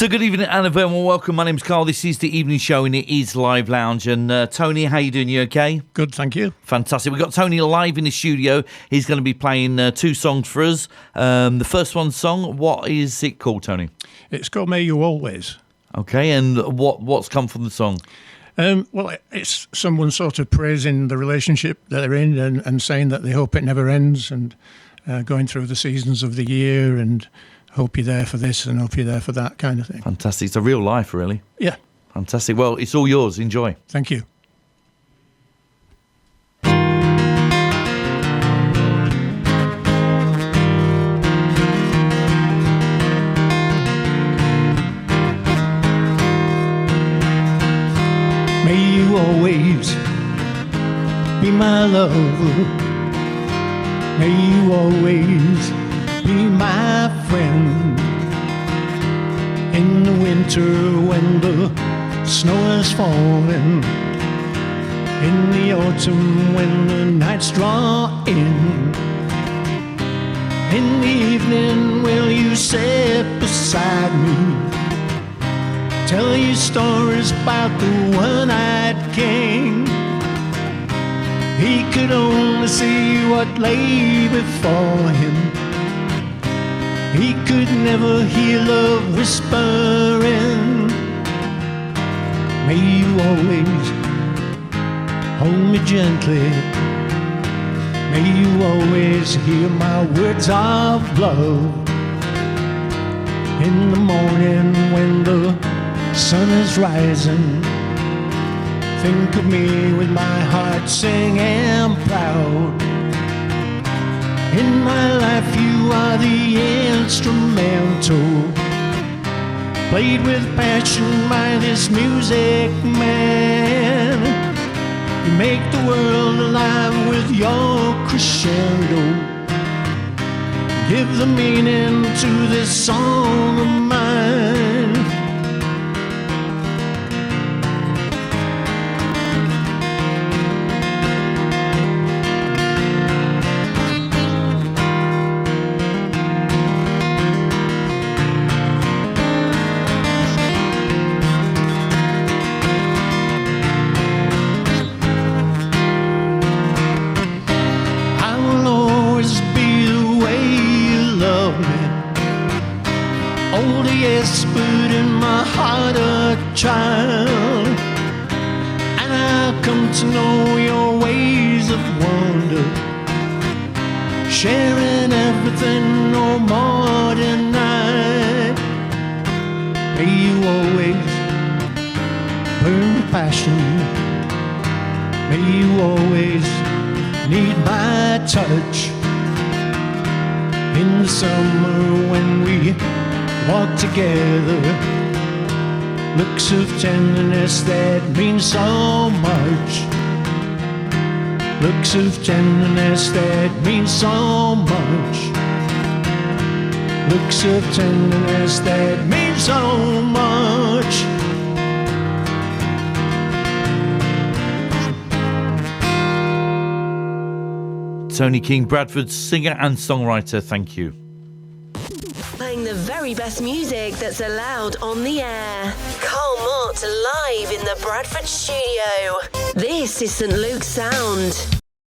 So good evening and a very warm welcome. My name's Carl. This is the evening show and it is Live Lounge. And Tony, how you doing? You okay? Good, thank you. Fantastic. We've got Tony live in the studio. He's going to be playing two songs for us. The first one song, what is it called, Tony? It's called May You Always. Okay, and what's come from the song? Well, it's someone sort of praising the relationship that they're in and saying that they hope it never ends and going through the seasons of the year and hope you're there for this and hope you're there for that kind of thing. Fantastic. It's a real life, really. Yeah. Fantastic. Well, it's all yours. Enjoy. Thank you. May you always be my lover. May you always be my friend. In the winter when the snow is falling, in the autumn when the nights draw in the evening will you sit beside me, tell you stories about the one-eyed king. He could only see what lay before him. He could never hear love whispering. May you always hold me gently. May you always hear my words of love. In the morning when the sun is rising, think of me with my heart singing proud. In my life you are the instrumental, played with passion by this music man. You make the world alive with your crescendo, give the meaning to this song of mine. But in my heart a child, and I've come to know your ways of wonder, sharing everything no more tonight. May you always burn with passion. May you always need my touch. In the summer when we walk together, looks of tenderness that mean so much. Looks of tenderness that mean so much. Looks of tenderness that mean so much. Tony King, Bradford, singer and songwriter. Thank you. Playing the very best music that's allowed on the air. Carl Mott live in the Bradford studio. This is St. Luke's Sound.